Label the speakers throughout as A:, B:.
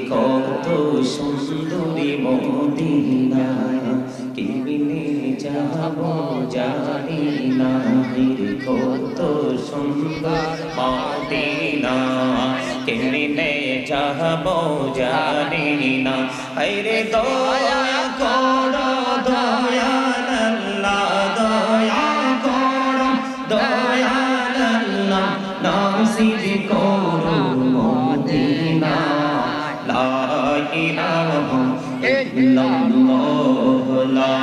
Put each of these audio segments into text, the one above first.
A: কত সুন্দরী মদিনা কেমনে যাব জানি না রে কত সুন্দর মদিনা কেমনে যাব জানি না আরে দয়া করো দয়াল আল্লাহ দয়া করো দয়াল আল্লাহ নাসিব করো মদিনা লা ইলাহা ইল্লাল্লাহ লা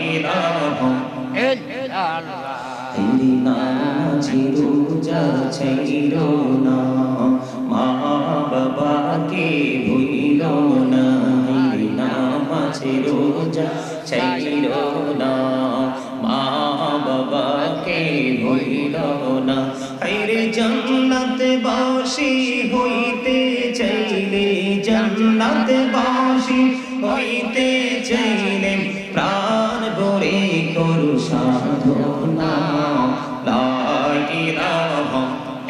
A: ইলাহা ইল্লাল্লাহ ইন্দিনা চিরুজা ছাইরো না মা বাবাকে ভুইলো না ইন্দিনা চিরুজা ছাইরো না মা বাবাকে ভুইলো না আরে জান্নাত বাসী হইতে চাইলে জান্নাত বাসী হইতে চাইলে প্রাণ ভরে করু সাধনা লা ইলাহা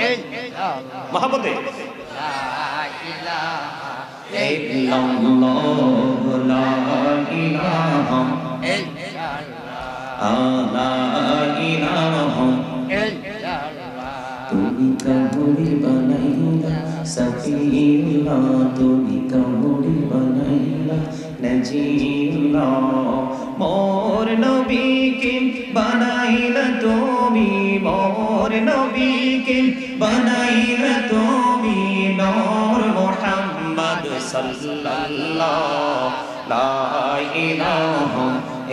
A: ইল্লাল্লাহ মহব্বতে লা ইলাহা ইল্লাল্লাহ লা ইলাহা ইল্লাল্লাহ লা ইলাহা ইল্লাল্লাহ তুমি কামড়ি বানাইলা সফিউল্লাহ তুমি কামড়ি বানাইলা নজিলা মোর নবীকে বানাইলা তুমি মোর নবীকে বানাইলা তুমি নূর মুহাম্মদ সাল্লাল্লাহু লা ইলাহা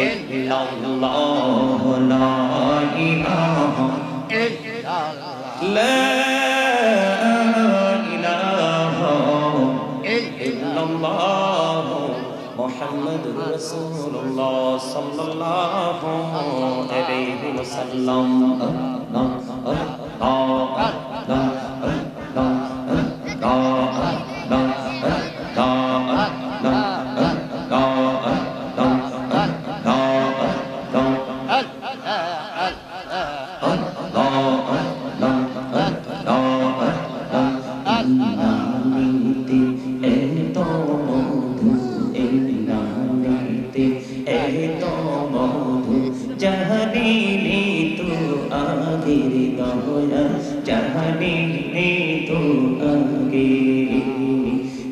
A: ইল্লাল্লাহ লা ইলাহা ইল্লাল্লাহ লা ইলাহা ইল্লাল্লাহ মুহাম্মাদুর রাসূলুল্লাহ সাল্লাল্লাহু আলাইহি ওয়াসাল্লাম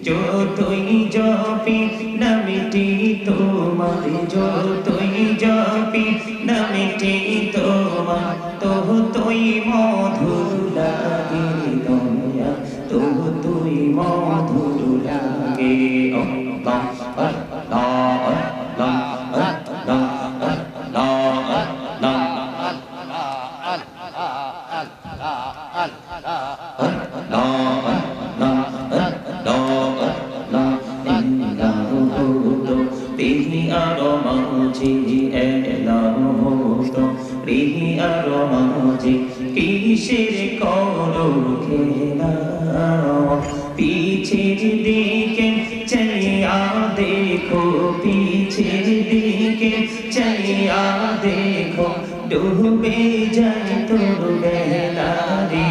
A: যতই জপি নামটি তোমার যতই জপি নামটি তোমার তুই মধুর লাগে দয়া তুই মধুর লাগে আল্লাহ আল্লাহ আল্লাহ আল্লাহ আল্লাহ কিসের করো খেলা পিছের দিকে চাইয়া দেখো পিছের দিকে চাইয়া দেখো ডুবে যায় তোর বেলা রে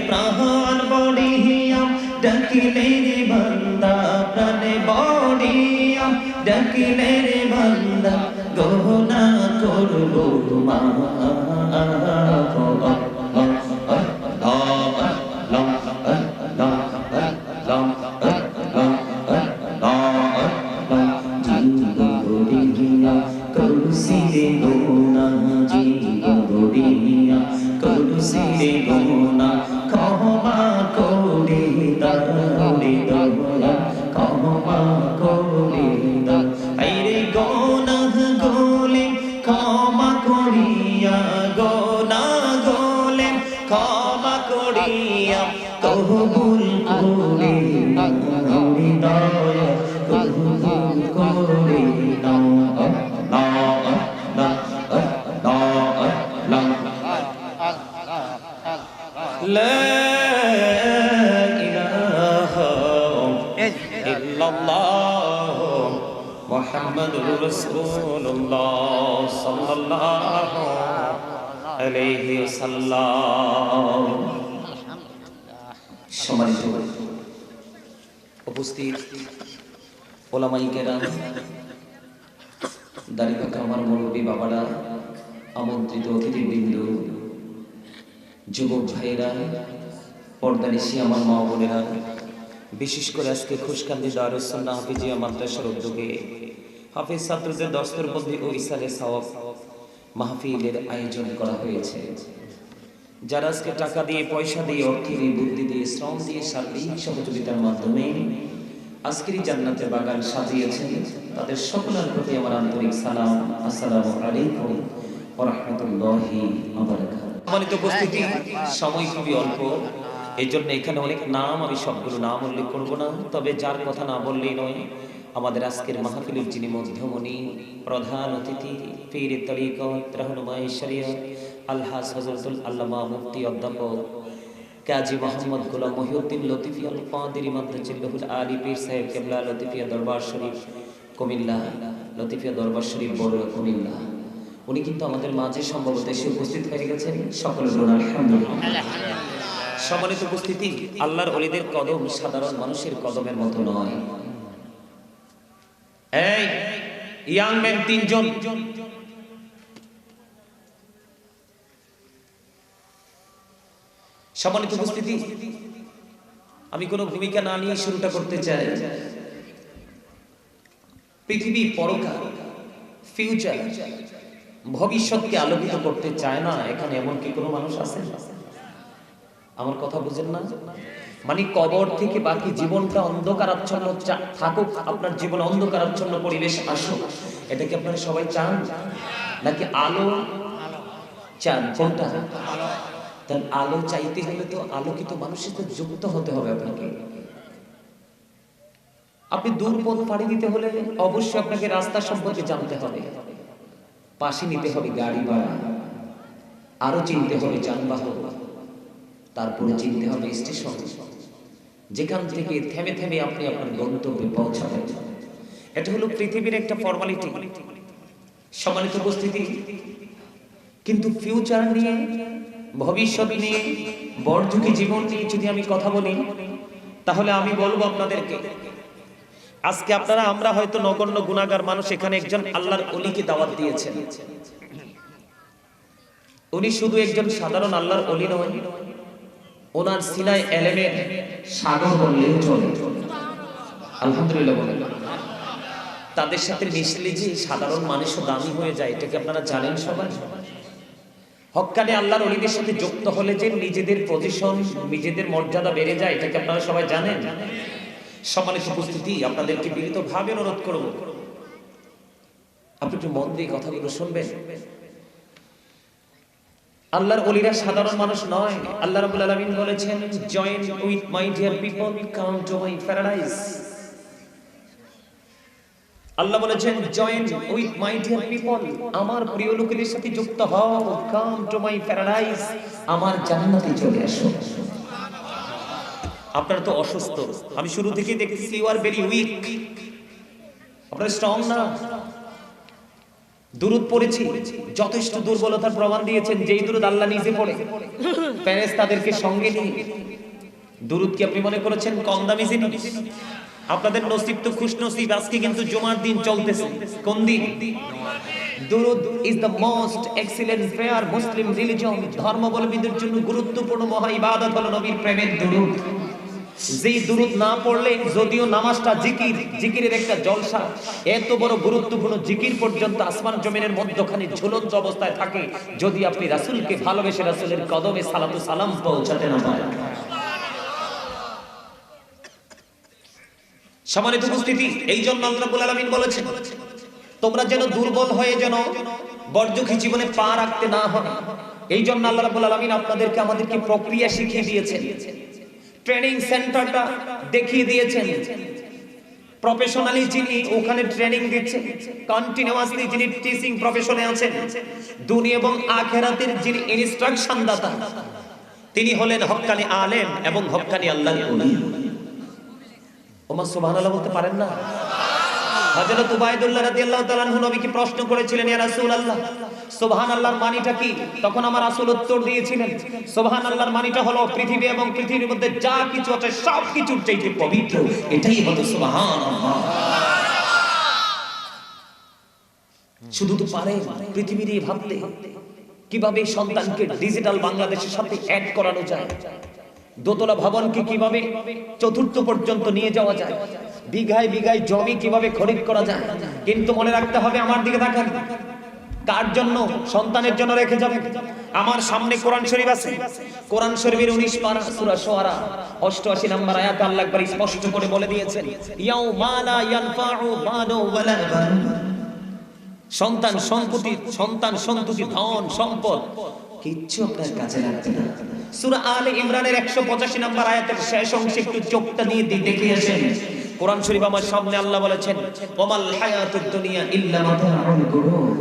A: প্রাণ বড়িয়া ডাকিলে রে বান্দা প্রাণ বড়িয়া ডাকিলে রে বান্দা গহনা করবো মা ক্ষমা করে দাও রে দয়া ক্ষমা করে দাও আইরে গোনাহ গোলে ক্ষমা করিয়া গোনাহ গোলে ক্ষমা করিয়া কবুল করে দাও রে দয়া কবুল করে দাও আল্লাহ আল্লাহ আল্লাহ লা ইলাহা ইল্লাল্লাহ মুহাম্মাদুর রাসূলুল্লাহ সাল্লাল্লাহু আলাইহি ওয়াসাল্লাম। সম্মানিত উপস্থিত ওলামাই কেরাম, দাঁড়িয়ে থাকা আমার মুরব্বী বাবারা, আমন্ত্রিত অতিথিবৃন্দ, যুবক ভাইয়েরা, পর্দানিশি আমার মা বোনেরা, বিশেষ করে আজকে খুশকান্দি দারুস সুন্নাহ হাফিজিয়া মাদ্রাসার উদ্যোগে হাফিজ ছাত্রদের দস্তরবন্দি ও ইসালে সওয়াব মাহফিলের আয়োজন করা হয়েছে। যারা আজকে টাকা দিয়ে, পয়সা দিয়ে, অর্থ দিয়ে, বুদ্ধি দিয়ে, শ্রম দিয়ে, সার্বিক সহযোগিতার মাধ্যমে আজকের জান্নাতের বাগান সাজিয়েছেন, তাদের সকলের প্রতি আমার আন্তরিক সালাম। আসসালামু আলাইকুম ওয়া রাহমাতুল্লাহি ওয়া বারাকাতুহু। সম্মানিত উপস্থিতি, সময় খুবই অল্প, এই জন্য এখানে অনেক নাম, আমি সবগুলো নাম উল্লেখ করব না। তবে যার কথা না বললেই নয়, আমাদের আজকের মাহফিলের যিনি মধ্যমণি, প্রধান অতিথি, পীর তরিকত, রাহনুমায়ে শরিয়ত, আলহাজ হযরতুল আল্লামা মুফতি অধ্যাপক কাজী মোহাম্মদ গোলাম মহিউদ্দিন লতিফি আল কাদেরী মাদ্রাসাতুল আলী পীর সাহেব কেবলা লতিফিয়া দরবার শরীফ কুমিল্লা, লতিফিয়া দরবার শরীফ বড়ুয়া কুমিল্লা, উনি কিন্তু আমাদের মাঝে সম্ভবত এসে উপস্থিত হয়ে গেছেন। সকলের জন্য আলহামদুলিল্লাহ। সম্মানিত উপস্থিতি, আল্লাহর ওলিদের কদম সাধারণ মানুষের কদমের মতো নয়। এই ইয়াং ম্যান তিনজন, সম্মানিত উপস্থিতি, আমি কোনো ভূমিকা না নিয়ে শুরুটা করতে চাই। পৃথিবী, পরকাল, ফিউচার, ভবিষ্যৎকে আলোকিত করতে চায় না, এখানে এমন কি কোনো মানুষ আছে? আমার কথা বুঝেন না? মানে কবর থেকে বাকি জীবনটা অন্ধকারাচ্ছন্ন থাকুক, আপনার জীবন অন্ধকারাচ্ছন্ন পরিবেশ আসুক, এটা কি আপনারা সবাই চান? নাকি আলো চান? কোনটা? তার আলো চাইতে হলে তো আলোকিত মানুষের সাথে যুক্ত হতে হবে আপনাকে। আপনি দূর পথ পাড়ি দিতে হলে অবশ্যই আপনাকে রাস্তা সম্পর্কে জানতে হবে, পাশে নিতে হবে গাড়ি ভাড়া, আরো চিনতে হবে যানবাহন, তারপরে চিনতে হবে স্টেশন, যেখান থেকে থেমে থেমে আপনি আপনার গন্তব্যে পৌঁছাবেন। এটা হলো পৃথিবীর একটা ফর্মালিটি। সম্মানিত উপস্থিতি, কিন্তু ফিউচার নিয়ে, ভবিষ্যৎ নিয়ে, বড়ঝুঁকি জীবন নিয়ে যদি আমি কথা বলি, তাহলে আমি বলবো আপনাদেরকে, আজকে আপনারা, আমরা হয়তো নগণ্য গুনাহগার মানুষ, এখানে একজন আল্লাহর ওলিকে দাওয়াত দিয়েছেন। উনি শুধু একজন সাধারণ আল্লাহর ওলি নয়, ওনার সিনায় এলেমের সাগর বললেও চলে। আলহামদুলিল্লাহ বলেন। তাদের সাথে মিশলে যে সাধারণ মানুষও দামি হয়ে যায়, এটাকে আপনারা জানেন সবাই? হক্কানি আল্লাহর ওলিদের সাথে যুক্ত হলে যে নিজেদের পজিশন, নিজেদের মর্যাদা বেড়ে যায়, এটাকে আপনারা সবাই জানেন? সম্মানিত উপস্থিতি, আপনাদেরকে বিনীতভাবে অনুরোধ করব, আপনি একটু মন দিয়ে কথাগুলো শুনবেন। আল্লাহর ওলিরা সাধারণ মানুষ নয়। আল্লাহ রাব্বুল আলামিন বলেছেন, join with my dear people, come to my paradise. আল্লাহ বলেছেন, join with my dear people, আমার প্রিয় লোকেদের সাথে যুক্ত হও, কাম টু মাই প্যারাডাইস, আমার জান্নাতে চলে আসো। আপনারা তো অসুস্থ, আমি শুরু থেকেই দেখতেছি, ইউ আর ভেরি উইক, আপনারা স্ট্রং না। দুরূদ পড়েছি, যথেষ্ট দুর্বলতার প্রমাণ দিয়েছেন। যেই দুরূদ আল্লাহ নিজে পড়ে, ফেরেশতাদেরকে সঙ্গে নিয়ে, দুরূদ কি আপনি মনে করেছেন কম দামি জিনিস? আপনাদের নসিব তো খুশ নসিব, আজকে কিন্তু জুমার দিন চলতেছে। কোন দিন? দুরূদ is the most excellent prayer Muslim religion. ধর্মাবলম্বীদের জন্য গুরুত্বপূর্ণ মহা ইবাদত হলো নবীর প্রেমের দুরূদ। যেই দুরূদ না পড়লে, যদিও নামাজটা জিকির, জিকিরের একটা জলসা, এত বড় গুরুত্বপূর্ণ জিকির পর্যন্ত আসমান জমিনের মধ্যখানে ঝুলন্ত অবস্থায় থাকে, যদি আপনি রাসূলকে ভালোবেসে রাসূলের কদমে সালাতু সালাম পৌঁছাতে না পারেন। সম্মানিত উপস্থিতি, এই জন্য আল্লাহ রাব্বুল আলামিন বলেছেন, তোমরা যেন দুর্বল হয়ে যেন বর্জকি জীবনে পা রাখতে না হয়। এই জন্য আল্লাহ রাব্বুল আলামিন আপনাদেরকে, আমাদেরকে প্রক্রিয়া শিখিয়ে দিয়েছেন, ট্রেনিং সেন্টারটা দেখিয়ে দিয়েছেন। প্রফেশনালি যিনি ওখানে ট্রেনিং দিচ্ছেন, কন্টিনিউয়াসলি যিনি টিচিং প্রফেশনে আছেন, দুনিয়া এবং আখিরাতের যিনি ইনস্ট্রাকশন দাতা, তিনি হলেন হক্কানি আলেম এবং হক্কানি আল্লাহর ওলি। ওমা সুবহানাল্লাহ বলতে পারেন না? হযরত উবাইদুল্লাহ রাদিয়াল্লাহু তাআলা আনহু নবীকে প্রশ্ন করেছিলেন, ইয়া রাসূলুল্লাহ, সুবহানাল্লাহর মানেটা কি? তখন আমার রাসূল উত্তর দিয়েছিলেন, সুবহানাল্লাহর মানেটা হলো পৃথিবী এবং পৃথিবীর মধ্যে যা কিছু আছে সবকিছুর চাইতে পবিত্র, এটাই হলো সুবহানাল্লাহ। শুধু তো পারে পৃথিবীর এই ভাবতে কিভাবে সন্তানকে ডিজিটাল বাংলাদেশের সাথে অ্যাড করানো যায়, দোতলা ভবনকে কিভাবে চতুর্থ পর্যন্ত নিয়ে যাওয়া যায়, বিঘায় বিঘায় জমি কিভাবে খরিদ করা যায়। কিন্তু মনে রাখতে হবে, আমার দিকে তাকান, কার জন্য? সন্তানের জন্য রেখে যাবেন। আমার সামনে কোরআন শরীফ আছে, কোরআন শরীফের 19 পারা সূরা শুআরা 88 নম্বর আয়াতে আল্লাহ একবার স্পষ্ট করে বলে দিয়েছেন, ইয়াউমা লা ইয়ানফাউ মালু ওয়ালা বানুন। সন্তান সম্পত্তি, সন্তান সন্ততি, ধন সম্পদ কিচ্ছু আপনার কাছে লাগবে না। সূরা আলে ইমরানের 185 নম্বর আয়াতের শেষ অংশে একটু চোখটা দিয়ে দেখে আসেন। কোরআন শরীফ আমার সামনে আল্লাহ বলেছেন, ওয়ামাল হায়াতুদ দুনিয়া ইল্লা মাতাউল গুরুর।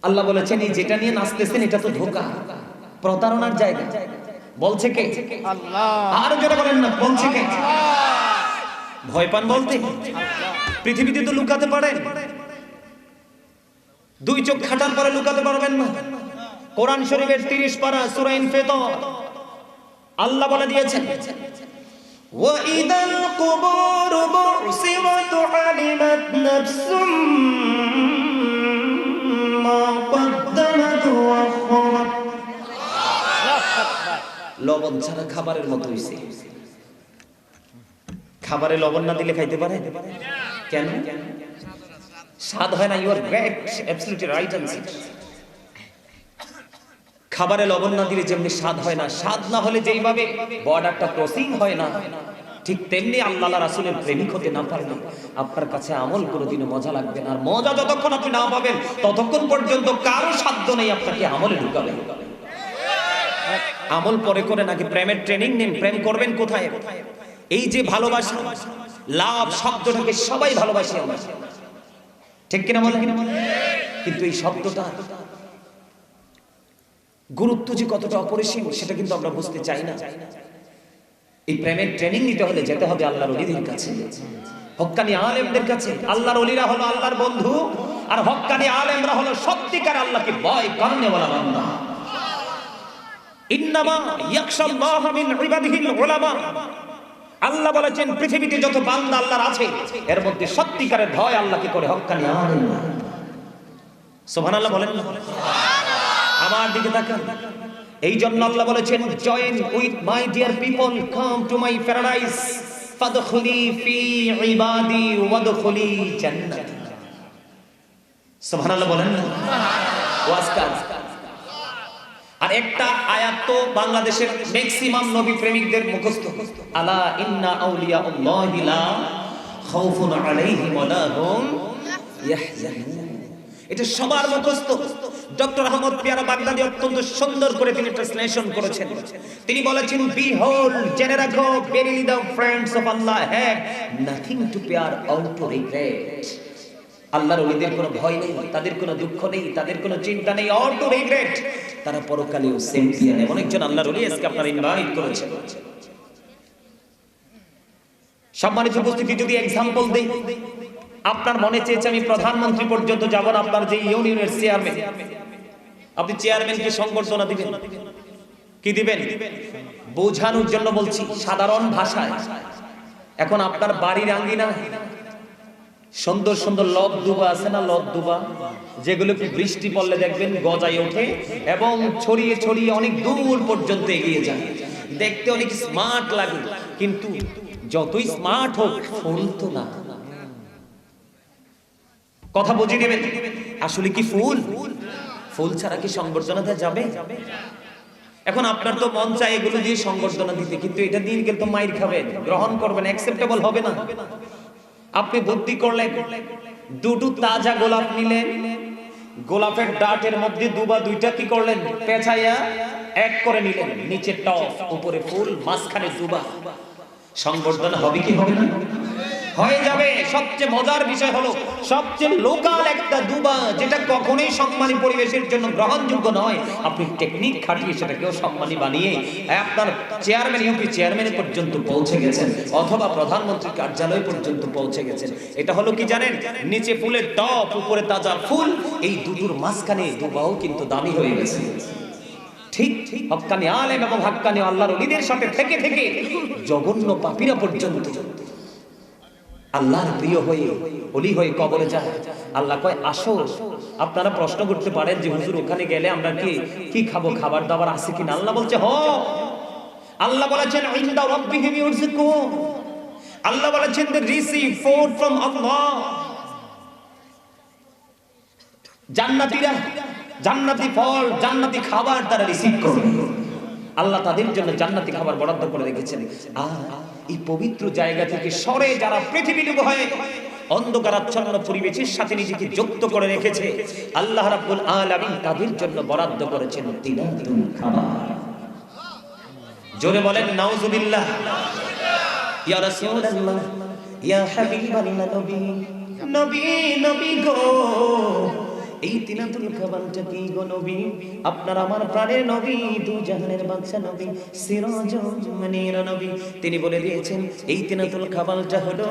A: আল্লাহ বলেছেন, এই যেটা নিয়ে নাচতেছেন এটা তো ধোঁকা, প্রতারণার জায়গা। বলছে কে? আল্লাহ। আর জোরে বলেন না, বলছে কে? আল্লাহ। ভয় পান বলতে? পৃথিবীতে তো লুকাতে পারেন, দুই চোখ খাটার পরে লুকাতে পারবেন না। কোরআন শরীফের 30 পারা সূরা ইনফিতার আল্লাহ বলে দিয়েছেন, ওয়া ইদাল কুবুর বুসিরাত আলিমাত নাফসুম মা কদ্দামাত ওয়া আখখারাত। লবণ ছাড়া খাবারের মতো হইছে। খাবারে লবণ না দিলে খাইতে পারে? কেন? স্বাদ হয় না। You are great, absolutely right answer. খাবারে লবণ না দিলে যেমনি স্বাদ হয় না, স্বাদ না হলে যেইভাবে বর্ডারটা ক্রসিং হয় না, ঠিক তেমনি আল্লাহ রাসূলের প্রেমিক হতে না পারলে আপনার কাছে আমল কোনোদিনও মজা লাগবে না। আর মজা যতক্ষণ আপনি না পাবেন ততক্ষণ পর্যন্ত কারো সাধ্য নেই আপনাকে আমলে ঢুকাবে। আমল পরে করে নাকি প্রেমের ট্রেনিং নেন। প্রেম করবেন কোথায়? এই যে ভালোবাসা, লাভ শব্দটাকে সবাই ভালোবাসে আমরা, ঠিক কিনা বলেন? কিন্তু এই শব্দটা গুরুত্ব যে কতটা অপরিসীম সেটা কিন্তু আমরা বুঝতে চাই না। এই প্রেমের ট্রেনিং নিতে হলে যেতে হবে আল্লাহর ওলিদের কাছে, হক্কানি আলেমদের কাছে। আল্লাহর ওলিরা হলো আল্লাহর বন্ধু, আর হক্কানি আলেমরা হলো সত্যিকার আল্লাহকে ভয় করনে ওয়ালা বান্দা। ইন্নামা ইয়াখশাল্লাহ মিন ইবাদিহিল উলামা। আল্লাহ বলেছেন, পৃথিবীতে যত বান্দা আল্লাহর আছে এর মধ্যে সত্যিকারের ভয় আল্লাহকে করে হক্কানি আলেমরা। সুবহানাল্লাহ বলেন না? আমার দিকে তাকান। এই জন্য আল্লাহ বলেছেন, join with my dear people, come to my paradise, ফাদখুলি ফি ইবাদি ওয়াদখুলি জান্নাতি। সুবহানাল্লাহ বলেন না? ওয়াজকার। আর একটা আয়াত তো বাংলাদেশের ম্যাক্সিমাম নবী প্রেমিকদের মুখস্থ, আলা ইন্না আউলিয়াউল্লাহি লা খাউফুন আলাইহিম ওয়া লা হুম ইয়াহজানুন। এটা সবার মুখস্থ। ডক্টর আহমদ পিয়ারা বাগদাদি অত্যন্ত সুন্দর করে তিনি ট্রান্সলেশন করেছেন। তিনি বলেছেন, বিহোল্ড, জেনে রাখো, verily the friends of Allah have nothing to fear or to regret। আল্লাহর ওলিদের কোনো ভয় নেই, তাদের কোনো দুঃখ নেই, তাদের কোনো চিন্তা নেই, or to regret। তারা পরকালেও চ্যাম্পিয়ন। এমন একজন আল্লাহর ওলি আজকে আপনারা ইনভাইট করেছেন। সম্মানিত উপস্থিতি, যদি এক্সাম্পল দেই, আপনার মনে চেয়েছে আমি প্রধানমন্ত্রী পর্যন্ত যাব না, আপনার যে ইউনিয়নের চেয়ারম্যান, আপনি চেয়ারম্যানকে সংবর্ধনা দিবেন, কি দিবেন? বোঝানোর জন্য বলছি সাধারণ ভাষায়। এখন আপনার বাড়ির আঙ্গিনা সুন্দর সুন্দর লব দুবা আছে না, লব দুবা, যেগুলো কি বৃষ্টি পড়লে দেখবেন গজায় ওঠে এবং ছড়িয়ে ছড়িয়ে অনেক দূর পর্যন্ত এগিয়ে যায়। দেখতে অনেক স্মার্ট লাগে, কিন্তু যতই স্মার্ট হোক ফুল তো না। কথা বুঝিয়ে নেবেন, আসলে কি ফুল? ফুল ছাড়া কি সংবর্ধনা দেওয়া যাবে? এখন আপনার তো মন চায় এগুলো দিয়ে সংবর্ধনা দিতে, কিন্তু এটা দিয়ে গেলে তো মাইর খাবেন, গ্রহণ করবেন, অ্যাকসেপ্টেবল হবে না। আপনি বুদ্ধি করলেন, দুটো তাজা গোলাপ নিলেন, গোলাপের ডাটের মধ্যে দুবা দুইটা কি করলেন, পেঁচাইয়া এক করে নিলেন, নিচে টপ, উপরে ফুল, মাঝখানে দুবা। সংবর্ধনা হবে কি হবে না? হয়ে যাবে। সবচেয়ে মজার বিষয় হলো সবচেয়ে লোকাল একটা দুবা যেটা কখনোই সম্মানী পরিবেশের জন্য গ্রহণযোগ্য নয়, আপনি টেকনিক খাটিয়ে সেটাকেও সম্মানী বানিয়ে আপনার চেয়ারম্যান ইউপি চেয়ারম্যান পর্যন্ত পৌঁছে গেছেন, অথবা প্রধানমন্ত্রীর কার্যালয় পর্যন্ত পৌঁছে গেছেন। এটা হলো কি জানেন? নিচে ফুলের টপ, উপরে তাজা ফুল, এই দুটোর মাঝখানে দুবাও কিন্তু দামি হয়ে গেছে। ঠিক হক্কানি আলেম এবং হক্কানি আল্লাহর ওলিদের সাথে থেকে থেকে জঘন্য পাপীরা পর্যন্ত আল্লাহর প্রিয় হয়ে ওলি হয়ে কবরে যায়। আল্লাহ কয় আসো। আপনারা প্রশ্ন করতে পারেন যে হুজুর ওখানে গেলে আমরা কি খাবো, খাবার দাবার আছে কিনা? আল্লাহ বলছে হ। আল্লাহ বলেছেন ইনদা রাব্বিহিম ইউরযিকুন, আল্লাহ বলেছেন they receive food from Allah। জান্নাতীরা জান্নাতি ফল, জান্নাতি খাবার তারা রিসিভ করবে। আল্লাহ তাদের জন্য জান্নাতি খাবার বরাদ্দ করে রেখেছেন। আর এই পবিত্র জায়গা থেকে সরে যারা পৃথিবীর হয়ে অন্ধকারাচ্ছন্ন পরিবেশের সাথে নিজেকে যুক্ত করে রেখেছে, আল্লাহ রাব্বুল আলামিন তাদের জন্য বরাদ্দ করেছেন তিনাতুল খাবার। জোরে বলেন নাউজুবিল্লাহ। ইয়া রাসূলুল্লাহ, ইয়া হাবিবাল্লাহ, নবী নবী নবী গো, এই তিনাতুল খাবারটা কি গো নবী? আপনার আমার প্রাণের নবী, দু জাহানের বাদশা নবী, সিরাজুল মুনির নবী, তিনি বলে দিয়েছেন এই তিনাতুল খাবারটা হলো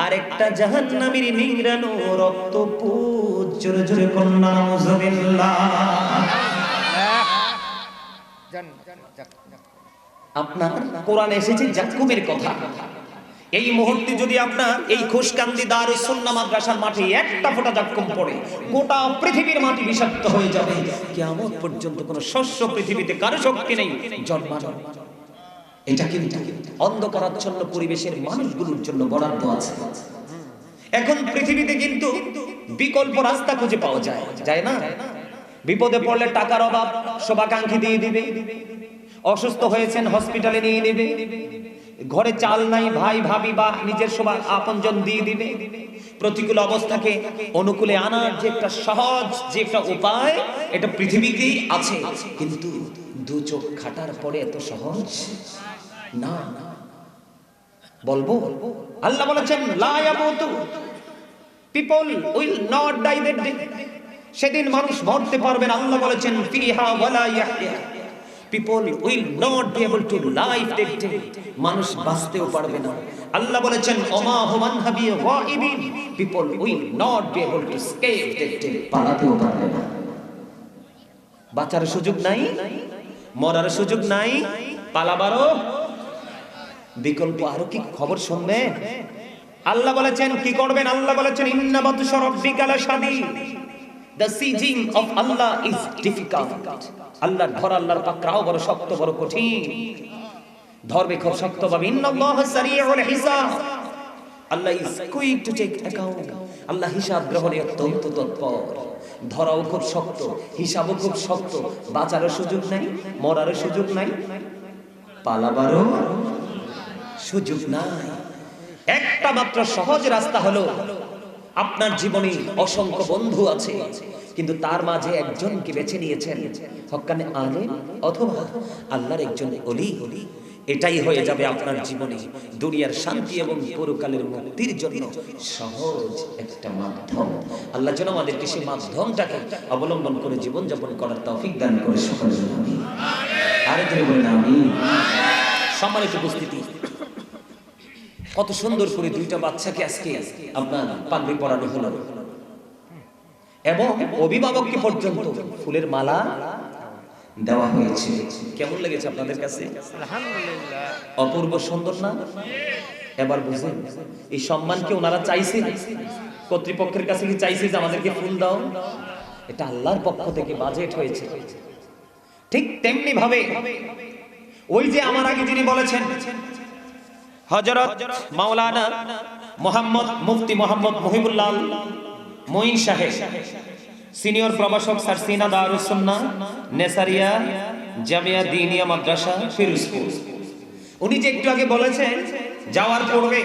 A: আরেকটা জাহান্নামীর নিংড়ানো রক্তপুঞ্জ। জোরে জোরে কন্যা নাউজুবিল্লাহ। আপনার কোরআনে এসেছে জাক্কুমের কথা। এই মুহূর্তে যদি আপনার এই খুশকান্দি দারুস সুন্নাহ মাদ্রাসার মাঠে একটা ফোঁটা জাক্কুম পড়ে, গোটা পৃথিবীর মাটি বিষাক্ত হয়ে যাবে। কিয়ামত পর্যন্ত কোনো শস্য পৃথিবীতে কারো শক্তি নেই জন্মানো। এটা কিন্তু অন্ধকারাচ্ছন্ন পরিবেশের মানুষগুলোর জন্য বরাদ্দ আছে। এখন পৃথিবীতে কিন্তু বিকল্প রাস্তা খুঁজে পাওয়া যায় না? বিপদে পড়লে টাকার অভাব শুভাকাঙ্ক্ষী দিয়ে দিবে, অসুস্থ হয়েছেন হসপিটালে নিয়ে নেবে, ঘরে চাল নাই ভাই ভাবি বা নিজের সবার আপনজন দিয়ে দিবে। প্রতিকূল অবস্থাকে অনুকূলে আনার যে একটা সহজ যে একটা উপায়, এটা পৃথিবীতেই আছে, কিন্তু দু চোখ খাটার পরে এত সহজ না। বলবো আল্লাহ বলেছেন লা ইয়ামুতু, people will not die that day, সেদিন মানুষ মরতে পারবে না। আল্লাহ বলেছেন ফিহা ওয়ালা ইয়াহইয়া, people will not be able to live that day, মানুষ বাঁচতেও পারবে না। আল্লাহ বলেছেন ওমা হুমান হাবি গায়িবিন, people will not be able to escape that day, পালাতেও পারবে না। বাঁচার সুযোগ নাই, মরার সুযোগ নাই, পালাবারও বিকল্প আরো কি খবর শুনবে? আল্লাহ বলেছেন কি করবেন? আল্লাহ বলেছেন ইন্না বাতশা রাব্বিকা লাশাদীদ, the sieging of Allah is difficult, আল্লাহর ধর আল্লাহর পাকড়াও বড় শক্ত বড় কঠিন, ধরবে খুব শক্ত ভাবে। ইন্নাল্লাহা সারিউল হিসাব, আল্লাহ is quick to take account, আল্লাহ হিসাব গ্রহণে অত্যন্ত তৎপর। ধরাও খুব শক্ত, হিসাবও খুব শক্ত, বাঁচারও সুযোগ নাই, মরারও সুযোগ নাই, পালাবারও সুযোগ নাই। একটা মাত্র সহজ রাস্তা হলো, আপনার জীবনে অসংখ্য বন্ধু আছে, কিন্তু তার মাঝে একজনকে বেছে নিয়েছেন হক্কানে আলেম অথবা আল্লাহর একজন ওলি। এটাই হয়ে যাবে আপনার জীবনে দুনিয়ার শান্তি এবং পরকালের মুক্তির জন্য সহজ একটা মাধ্যম। আল্লাহ যেন আমাদেরকে সেই মাধ্যমটাকে অবলম্বন করে জীবনযাপন করার তৌফিক দান করে সকলের জন্য আমিন। আরে তুমি বলেন আমিন। সম্মানিত উপস্থিতি, কত সুন্দর করে দুইটা বাচ্চাকে আজকে আপনার পাগড়ি পরানো হলো এবং অভিভাবককে পর্যন্ত ফুলের মালা দেওয়া হয়েছে। কেমন লেগেছে আপনাদের কাছে? আলহামদুলিল্লাহ, অপূর্ব সুন্দর না? এবার বুঝুন, এই সম্মান কি ওনারা চাইছে? কর্তৃপক্ষের কাছে কি চাইছে যে আমাদেরকে ফুল দাও? এটা আল্লাহর পক্ষ থেকে বাজেট হয়েছে। ঠিক তেমনি ভাবে ওই যে আমার আগে যিনি বলেছেন হযরত মাওলানা মুফতি মোহাম্মদ মুহিবুল্লাহ মঈন সাহেব, সিনিয়র প্রভাষক সারসিনা দারুস সুন্নাহ নেসারিয়া জামিয়া দিনিয়া মাদ্রাসা ফিরোজপুর, উনি যে একটু আগে বলেছেন যাওয়ার পূর্বে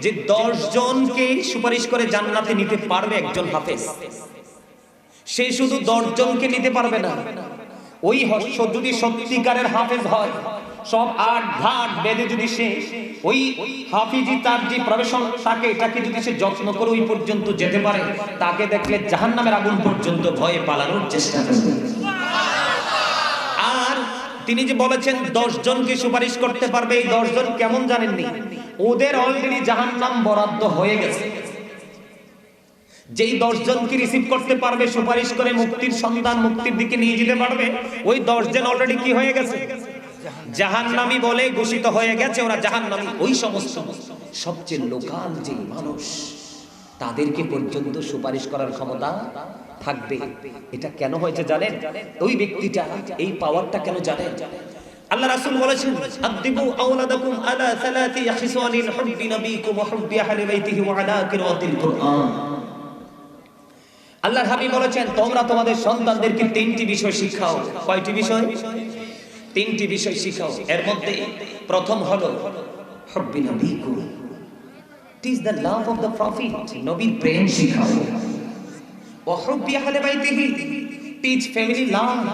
A: যে 10 জনকে সুপারিশ করে জান্নাতে নিতে পারবে একজন হাফেজ, সে শুধু 10 জনকে নিতে পারবে না। ওই যদি সত্যিকারের হাফেজ হয় সব আট ঘাট বেঁধে যদি সে ওই হাফিজি তার যে প্রবেশন তাকে এটাকে যদি সে যত্ন করে ওই পর্যন্ত যেতে পারে, তাকে দেখলে জাহান্নামের আগুন পর্যন্ত ভয়ে পালানোর চেষ্টা করবে। আর তিনি যে বলেছেন 10 জনকে সুপারিশ করতে পারবে, এই 10 জন কেমন জানেননি? ওদের অলরেডি জাহান্নাম বরাদ্দ হয়ে গেছে। যেই 10 জনকে রিসিভ করতে পারবে, সুপারিশ করে মুক্তির সন্ধান, মুক্তির দিকে নিয়ে যেতে পারবে, ওই 10 জন অলরেডি কি হয়ে গেছে? জাহান্নামী বলে ঘোষিত হয়ে গেছে, ওরা জাহান্নামী। ওই সমস্ত সবচেয়ে লোকাল যে মানুষ, তাদেরকে পর্যন্ত সুপারিশ করার ক্ষমতা থাকবে। এটা কেন হয়েছে জানেন? ওই ব্যক্তিটা এই পাওয়ারটা কেন জানেন? আল্লাহ রাসূল বলেছেন, আদিবু আওলাদাকুম আলা সালাতি খিসানিল হুব্বি নবীকুম ওয়া হুব্বি আহলি বাইতিহি ওয়া আলা কিরাতিল কুরআন। আল্লাহর হাবিব বলেছেন, তোমরা তোমাদের সন্তানদেরকে 3টি বিষয় শিখাও। কয়টি বিষয়? 3টি বিষয় শিখাও। এর মধ্যে প্রথম হলো হুব্বি নবীকুম, it is the love of the prophet, নবীর প্রেম শিখাও। ওয়া হুব্বি আহলি বাইতিহি, teach family love,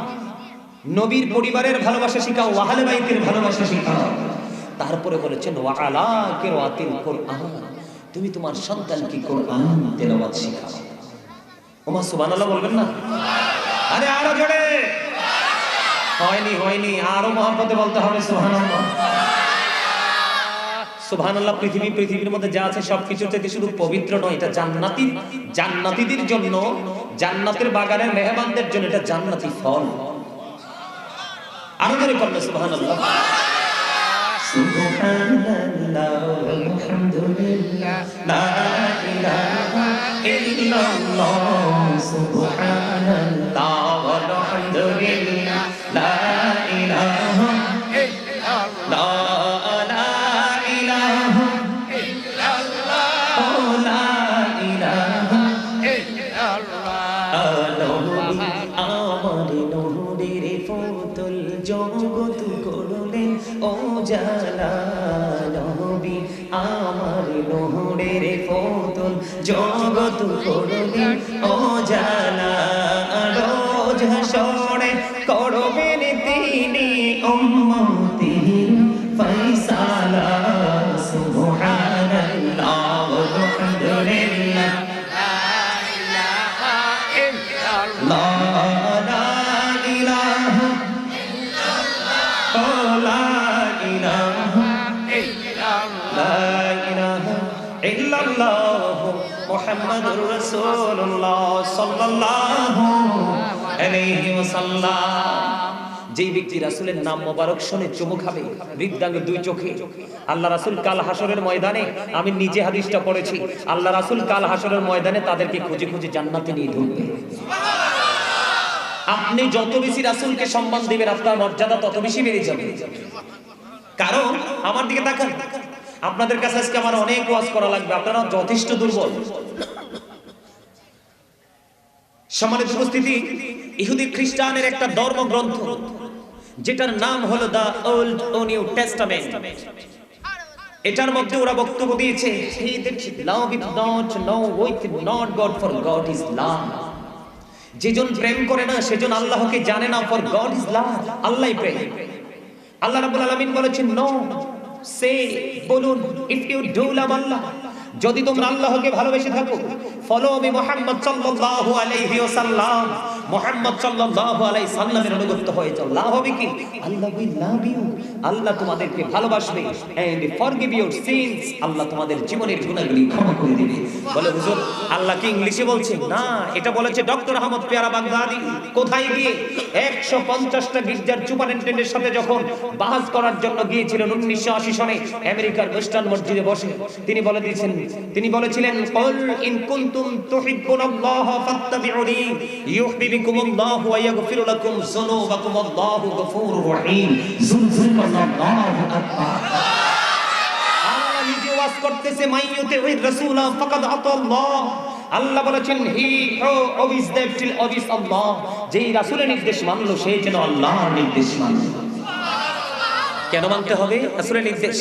A: নবীর পরিবারের ভালোবাসা শিখাও, আহলে বাইতের ভালোবাসা শিখাও। তারপরে বলেছেন ওয়া আলা কিরাতিল কুরআন, তুমি তোমার সন্তানকে কোরআন তেলাওয়াত শিখাও। ওমা সুবহানাল্লাহ বলবেন না? আরে আরো জোরে। হয়নি, আরো মহব্বতে বলতে হবে সুবহানাল্লাহ। সুবহানাল্লাহ। পৃথিবীর মধ্যে যা আছে সবকিছুর চাইতে শুধু পবিত্র নয়, এটা জান্নাতীদের জন্য, জান্নাতের বাগানের মেহমানদের জন্য এটা জান্নাতি ফল। আরো জোরে বলবেন সুবহানাল্লাহ। সুবহানাল্লাহ আলহামদুলিল্লাহ লা ইলাহা ইল্লাল্লাহ, সুবহানাল্লাহ আলহামদুলিল্লাহ লা ইলাহা ইল্লাল্লাহ, লা ইলাহা ইল্লাল্লাহ, লা ইলাহা ইল্লাল্লাহ। আমার নূরের ফুতুল জগৎ করলেন ও জালা, নবী আমার নূরের ফুতুল জগৎ করলেন ও জালা, রোজ হাসরে করবেন তিনি উম্মতির ফয়সালা। সুবহানাল্লাহ আলহামদুলিল্লাহ লা ইলাহা ইল্লাল্লাহ, লা ইলাহা ইল্লাল্লাহ মুহাম্মাদুর রাসূলুল্লাহ সাল্লাল্লাহু আলাইহি ওয়াসাল্লাম। যেই ব্যক্তি রাসূলের নাম মোবারক শুনে চুমু খাবে বৃদ্ধাঙ্গের 2 চোখে, আল্লাহ রাসূল কাল হাসরের ময়দানে, আমি নিজে হাদিসটা পড়েছি, আল্লাহ রাসূল কাল হাসরের ময়দানে তাদেরকে খুঁজে খুঁজে জান্নাতে নিয়ে ঢুকবে। আপনি যত বেশি রাসূলকে সম্মান দিবেন, আপনার মর্যাদা তত বেশি বেড়ে যাবে। কারণ আমার দিকে তাকান, আপনাদের কাছে আজকে আমার অনেক ওয়াজ করা লাগবে, আপনারা যথেষ্ট দুর্বল। সম্মানিত উপস্থিতি, ইহুদি খ্রিস্টানের একটা ধর্মগ্রন্থ যেটার নাম হলো দা ওল্ড ও নিউ টেস্টামেন্ট, এটার মধ্যে ওরা বক্তব্য দিয়েছে, he that loveth not knoweth not God, for God is love। যেজন প্রেম করে না সেজন আল্লাহকে জানে না, for God is love, আল্লাহই প্রেম। আল্লাহ রাব্বুল আলামিন বলেছেন, নো সে বলুন, ইফ ইউ ডু লাভ আল্লাহ, যদি তোমরা আল্লাহকে ভালোবেসে থাকো, ফলো মি মুহাম্মদ সাল্লাল্লাহু আলাইহি ওয়াসাল্লাম, মুহাম্মদ সাল্লাল্লাহু আলাইহি সাল্লামের অনুগত হয়ে যাও। লাভ হবে কি? আল্লাহ উইল লাভ ইউ, আল্লাহ তোমাদেরকে ভালোবাসবে, এন্ড ফরগিভ ইউর সিনস, আল্লাহ তোমাদের জীবনের গুনাহগুলি ক্ষমা করে দিবে। বলে হুজুর আল্লাহ কি ইংলিশে বলছে? না, এটা বলেছে ডক্টর আহমদ পেয়ারা বাগদাদি। কোথায় গিয়ে? 150টা গির্জার সুপারিনটেন্ডেন্টের সাথে যখন বাহাস করার জন্য গিয়েছিলেন 1980 সনে আমেরিকার ওয়েস্টার্ন মসজিদে বসে, তিনি বলেছিলেন, কুল ইন কুনতুম তুহিব্বুনাল্লাহ ফাত্তাবিউনি ইউহিব্বুকুমুল্লাহু ওয়া ইয়াগফিরু লাকুম যুনুবাকুম, আল্লাহু গফুরুর রহিম। সুবহানাল্লাহু আকবার। আল্লাহ নিজে ওয়াজ করতেছে, মাইয়ুতির রাসূলা ফাকাদ আতাল্লাহ। আল্লাহ বলেছেন, হি হু ওবিস দ্যাট ওবিস আল্লাহ, যেই রাসূলের নির্দেশ মানলো সেই যেন আল্লাহর নির্দেশ মানলো। কেন মানতে হবে? রাসূলের নির্দেশ।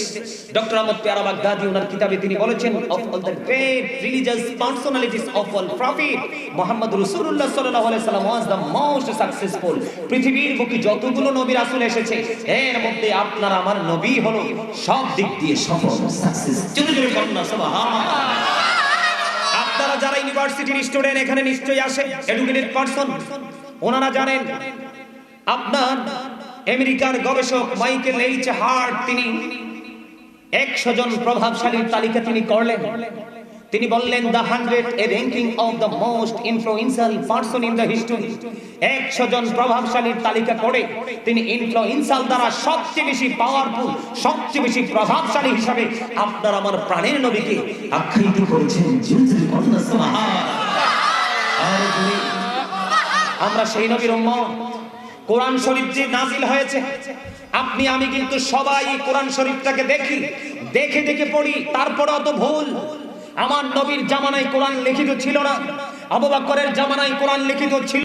A: ডক্টর আহমদ পেয়ারা বাগদাদি ওনার কিতাবে তিনি বলেছেন, of all the great religious personalities of all prophet মুহাম্মদ রাসূলুল্লাহ সাল্লাল্লাহু আলাইহি সাল্লাম ওয়াজ দ্য মোস্ট সাকসেসফুল। পৃথিবীর বুকে যতগুলো নবী রাসূল এসেছে এর মধ্যে আপনার আমার নবী হলো সব দিক দিয়ে সফল, সাকসেস। জোরে জোরে বলুন না সুবহানাল্লাহ। আপনারা যারা ইউনিভার্সিটির স্টুডেন্ট এখানে নিশ্চয়ই আসে, এডুকেটেড পারসন, ওনারা জানেন আপনার আমেরিকার গবেষক মাইকেল এইচ হার্ট তিনি 100 জন প্রভাবশালীর তালিকা তিনি করলেন। তিনি বললেন the 100 A ranking of the most influential person in the history. 100 জন প্রভাবশালীর তালিকা করে তিনি ইনফ্লুয়েন্সিয়াল দ্বারা সবচেয়ে বেশি পাওয়ারফুল, সবচেয়ে বেশি প্রভাবশালী হিসাবে আপনার আমার প্রাণের নবীকে আখ্যায়িত করেছেন। আমরা সেই নবীর উম্মত। কোরআন শরীফ যে নাজিল হয়েছে, আপনি আমি কিন্তু সবাই কোরআন শরীফটাকে দেখে দেখে পড়ি, তারপরে অত ভুল। আমার নবীর জামানায় কোরআন লিখিত ছিল না, আবু বকরের জামানায় কোরআন লিখিত ছিল।